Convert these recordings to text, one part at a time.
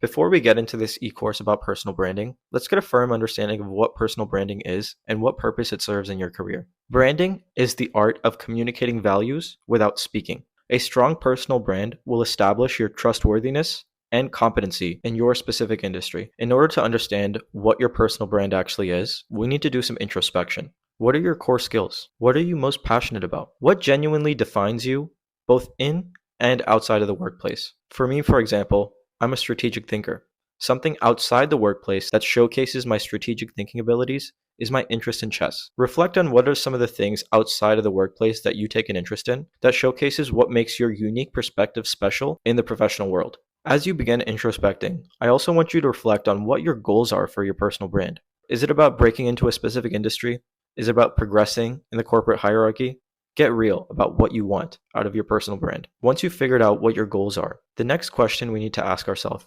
Before we get into this e-course about personal branding, let's get a firm understanding of what personal branding is and what purpose it serves in your career. Branding is the art of communicating values without speaking. A strong personal brand will establish your trustworthiness and competency in your specific industry. In order to understand what your personal brand actually is, we need to do some introspection. What are your core skills? What are you most passionate about? What genuinely defines you, both in and outside of the workplace? For me, for example, I'm a strategic thinker. Something outside the workplace that showcases my strategic thinking abilities is my interest in chess. Reflect on what are some of the things outside of the workplace that you take an interest in that showcases what makes your unique perspective special in the professional world. As you begin introspecting, I also want you to reflect on what your goals are for your personal brand. Is it about breaking into a specific industry? Is it about progressing in the corporate hierarchy? Get real about what you want out of your personal brand. Once you've figured out what your goals are, the next question we need to ask ourselves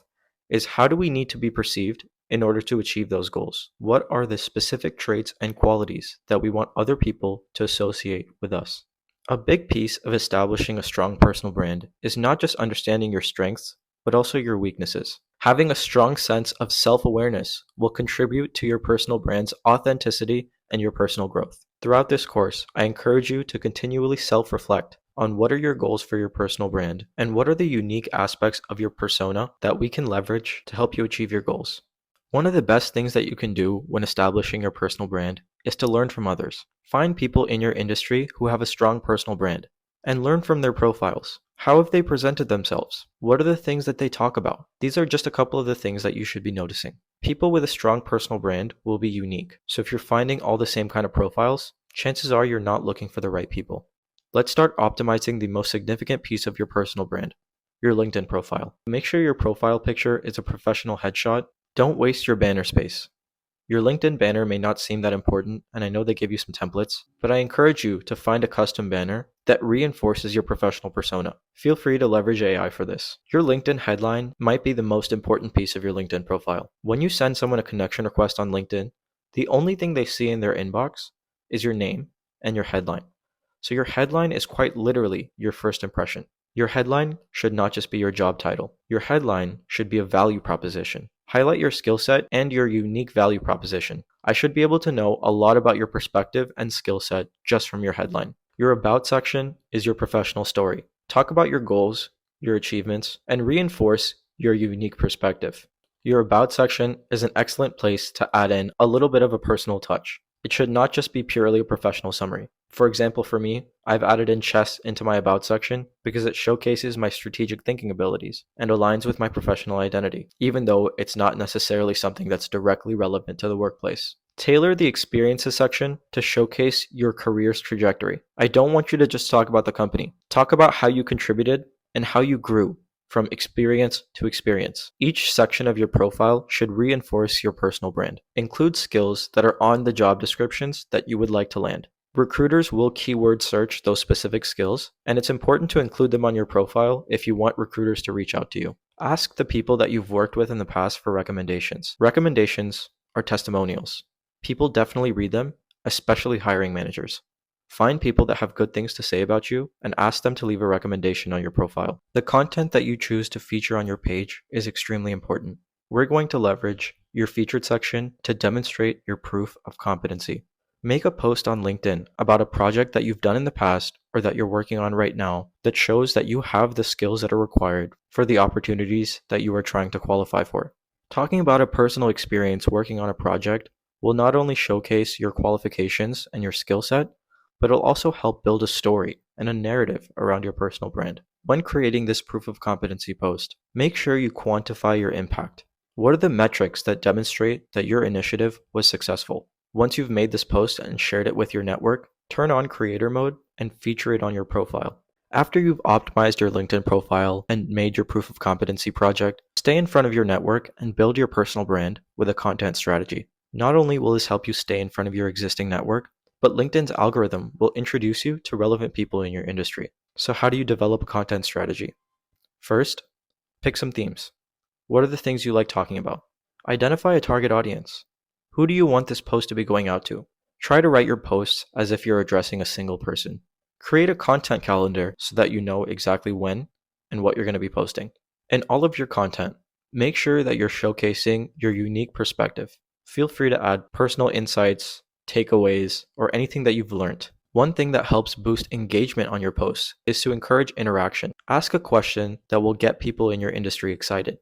is, how do we need to be perceived in order to achieve those goals? What are the specific traits and qualities that we want other people to associate with us? A big piece of establishing a strong personal brand is not just understanding your strengths, but also your weaknesses. Having a strong sense of self-awareness will contribute to your personal brand's authenticity and your personal growth. Throughout this course, I encourage you to continually self-reflect on what are your goals for your personal brand and what are the unique aspects of your persona that we can leverage to help you achieve your goals. One of the best things that you can do when establishing your personal brand is to learn from others. Find people in your industry who have a strong personal brand and learn from their profiles. How have they presented themselves? What are the things that they talk about? These are just a couple of the things that you should be noticing. People with a strong personal brand will be unique. So if you're finding all the same kind of profiles, chances are you're not looking for the right people. Let's start optimizing the most significant piece of your personal brand, your LinkedIn profile. Make sure your profile picture is a professional headshot. Don't waste your banner space. Your LinkedIn banner may not seem that important, and I know they give you some templates, but I encourage you to find a custom banner that reinforces your professional persona. Feel free to leverage AI for this. Your LinkedIn headline might be the most important piece of your LinkedIn profile. When you send someone a connection request on LinkedIn, the only thing they see in their inbox is your name and your headline. So your headline is quite literally your first impression. Your headline should not just be your job title. Your headline should be a value proposition. Highlight your skill set and your unique value proposition. I should be able to know a lot about your perspective and skill set just from your headline. Your about section is your professional story. Talk about your goals, your achievements, and reinforce your unique perspective. Your about section is an excellent place to add in a little bit of a personal touch. It should not just be purely a professional summary. For example, for me, I've added in chess into my about section because it showcases my strategic thinking abilities and aligns with my professional identity, even though it's not necessarily something that's directly relevant to the workplace. Tailor the experiences section to showcase your career's trajectory. I don't want you to just talk about the company. Talk about how you contributed and how you grew from experience to experience. Each section of your profile should reinforce your personal brand. Include skills that are on the job descriptions that you would like to land. Recruiters will keyword search those specific skills, and it's important to include them on your profile if you want recruiters to reach out to you. Ask the people that you've worked with in the past for recommendations. Recommendations are testimonials. People definitely read them, especially hiring managers. Find people that have good things to say about you and ask them to leave a recommendation on your profile. The content that you choose to feature on your page is extremely important. We're going to leverage your featured section to demonstrate your proof of competency. Make a post on LinkedIn about a project that you've done in the past or that you're working on right now that shows that you have the skills that are required for the opportunities that you are trying to qualify for. Talking about a personal experience working on a project will not only showcase your qualifications and your skill set, but it'll also help build a story and a narrative around your personal brand. When creating this proof of competency post, make sure you quantify your impact. What are the metrics that demonstrate that your initiative was successful? Once you've made this post and shared it with your network, turn on creator mode and feature it on your profile. After you've optimized your LinkedIn profile and made your proof of competency project, stay in front of your network and build your personal brand with a content strategy. Not only will this help you stay in front of your existing network, but LinkedIn's algorithm will introduce you to relevant people in your industry. So how do you develop a content strategy? First, pick some themes. What are the things you like talking about? Identify a target audience. Who do you want this post to be going out to? Try to write your posts as if you're addressing a single person. Create a content calendar so that you know exactly when and what you're going to be posting. In all of your content, Make sure that you're showcasing your unique perspective. Feel free to add personal insights, takeaways, or anything that you've learned. One thing that helps boost engagement on your posts is to encourage interaction. Ask a question that will get people in your industry excited.